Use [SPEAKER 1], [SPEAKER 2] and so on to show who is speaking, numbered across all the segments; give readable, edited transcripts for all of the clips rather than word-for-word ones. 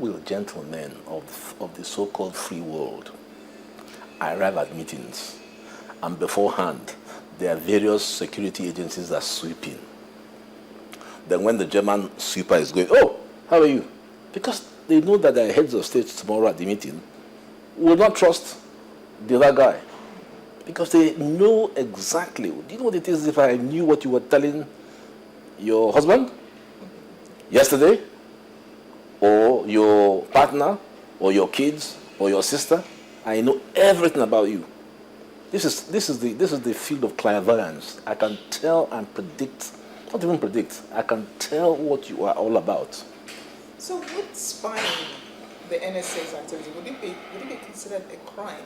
[SPEAKER 1] will gentlemen of the so-called free world arrive at meetings, and beforehand, there are various security agencies that are sweeping. Then when the German sweeper is going, oh, how are you? Because they know that their heads of state tomorrow at the meeting will not trust the other guy. Because they know exactly. Do you know what it is if I knew what you were telling your husband yesterday, or your partner, or your kids, or your sister? I know everything about you. This is the field of clairvoyance. I can tell and predict, not even predict, I can tell what you are all about.
[SPEAKER 2] So would spying the NSA's activity, would it be considered a crime?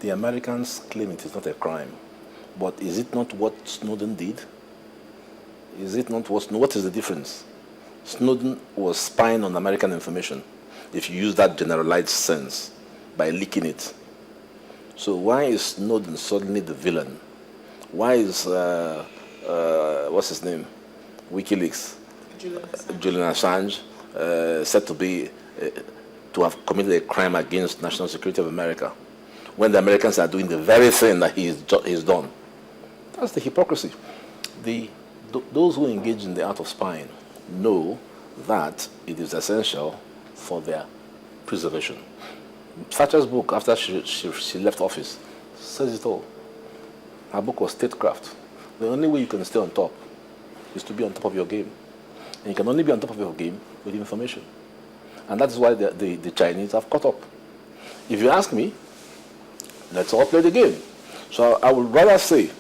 [SPEAKER 1] The Americans claim it is not a crime, but is it not what Snowden did? Is it not what is the difference? Snowden was spying on American information, if you use that generalized sense, by leaking it. So why is Snowden suddenly the villain? Why is, what's his name? Wikileaks, Julian Assange, said to be, to have committed a crime against national security of America, when the Americans are doing the very thing that he's done? That's the hypocrisy. Those who engage in the art of spying know that it is essential for their preservation. Thatcher's book, after she left office, says it all. Her book was Statecraft. The only way you can stay on top is to be on top of your game. And you can only be on top of your game with information. And that's why the Chinese have caught up. If you ask me, let's all play the game. So I would rather say,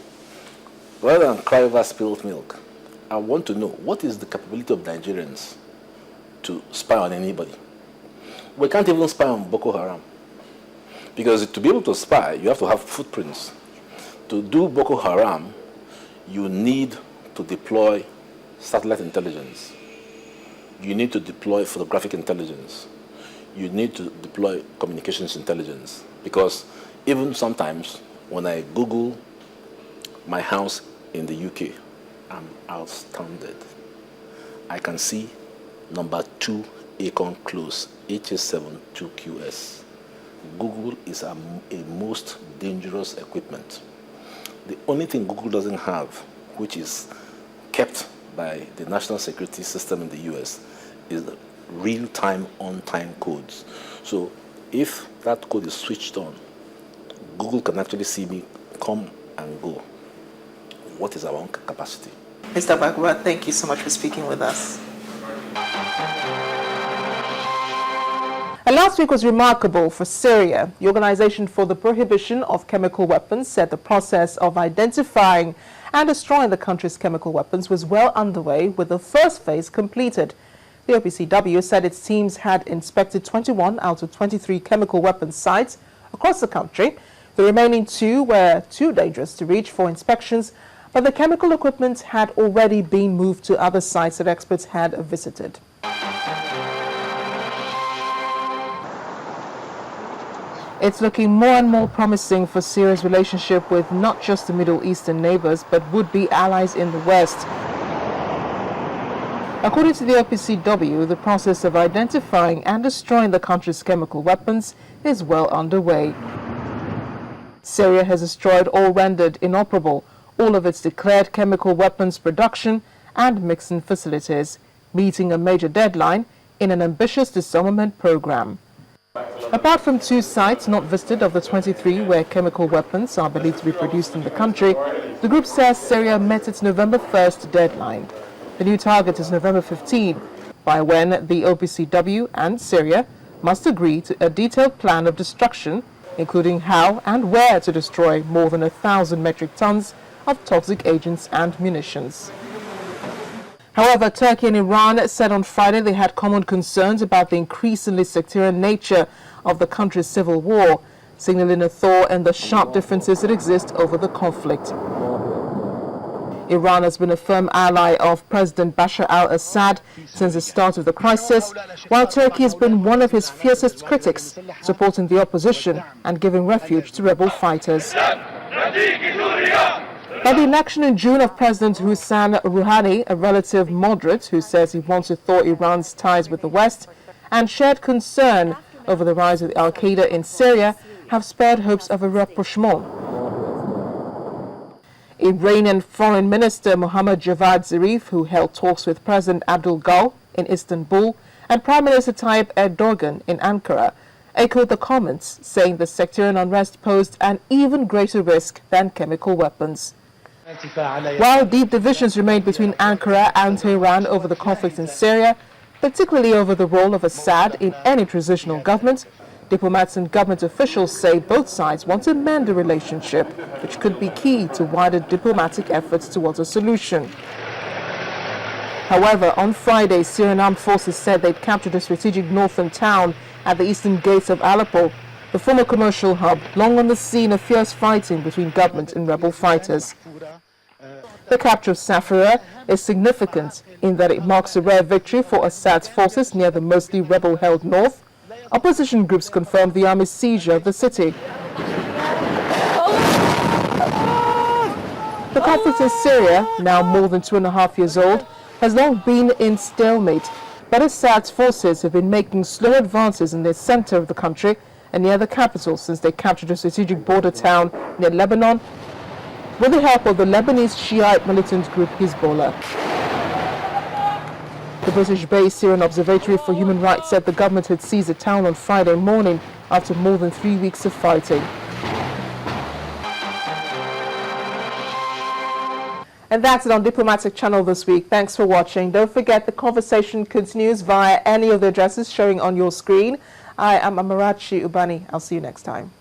[SPEAKER 1] rather than cry over spilled milk, I want to know what is the capability of Nigerians to spy on anybody. We can't even spy on Boko Haram. Because to be able to spy, you have to have footprints. To do Boko Haram, you need to deploy satellite intelligence. You need to deploy photographic intelligence. You need to deploy communications intelligence. Because even sometimes when I Google my house in the UK, I'm astounded. I can see number 2 Acorn Close, HS7 2QS. Google is a most dangerous equipment. The only thing Google doesn't have, which is kept by the national security system in the US, is the real-time, on-time codes. So if that code is switched on, Google can actually see me come and go. What is our own capacity?
[SPEAKER 2] Mr. Bagua, thank you so much for speaking with us.
[SPEAKER 3] And last week was remarkable for Syria. The Organization for the Prohibition of Chemical Weapons said the process of identifying and destroying the country's chemical weapons was well underway, with the first phase completed. The OPCW said its teams had inspected 21 out of 23 chemical weapons sites across the country. The remaining 2 were too dangerous to reach for inspections, but the chemical equipment had already been moved to other sites that experts had visited. It's looking more and more promising for Syria's relationship with not just the Middle Eastern neighbors, but would-be allies in the West. According to the OPCW, the process of identifying and destroying the country's chemical weapons is well underway. Syria has destroyed or rendered inoperable all of its declared chemical weapons production and mixing facilities, meeting a major deadline in an ambitious disarmament program. Apart from 2 sites not visited of the 23 where chemical weapons are believed to be produced in the country, the group says Syria met its November 1st deadline. The new target is November 15, by when the OPCW and Syria must agree to a detailed plan of destruction, including how and where to destroy more than 1,000 metric tons of toxic agents and munitions. However, Turkey and Iran said on Friday they had common concerns about the increasingly sectarian nature of the country's civil war, signaling a thaw in the sharp differences that exist over the conflict. Iran has been a firm ally of President Bashar al-Assad since the start of the crisis, while Turkey has been one of his fiercest critics, supporting the opposition and giving refuge to rebel fighters. By the election in June of President Hassan Rouhani, a relative moderate who says he wants to thaw Iran's ties with the West, and shared concern over the rise of Al-Qaeda in Syria have spurred hopes of a rapprochement. Iranian Foreign Minister Mohammad Javad Zarif, who held talks with President Abdul Gul in Istanbul and Prime Minister Tayyip Erdogan in Ankara, echoed the comments, saying the sectarian unrest posed an even greater risk than chemical weapons. While deep divisions remain between Ankara and Tehran over the conflict in Syria, particularly over the role of Assad in any transitional government, diplomats and government officials say both sides want to mend the relationship, which could be key to wider diplomatic efforts towards a solution. However, on Friday, Syrian armed forces said they'd captured a strategic northern town at the eastern gates of Aleppo, the former commercial hub, long on the scene of fierce fighting between government and rebel fighters. The capture of Safira is significant in that it marks a rare victory for Assad's forces near the mostly rebel-held north. Opposition groups confirmed the army's seizure of the city. The conflict in Syria, now more than 2.5 years old, has long been in stalemate, but Assad's forces have been making slow advances in the center of the country and near the capital since they captured a strategic border town near Lebanon with the help of the Lebanese Shiite militant group Hezbollah. The British-based Syrian Observatory for Human Rights said the government had seized the town on Friday morning after more than 3 weeks of fighting. And that's it on Diplomatic Channel this week. Thanks for watching. Don't forget the conversation continues via any of the addresses showing on your screen. I am Amarachi Ubani. I'll see you next time.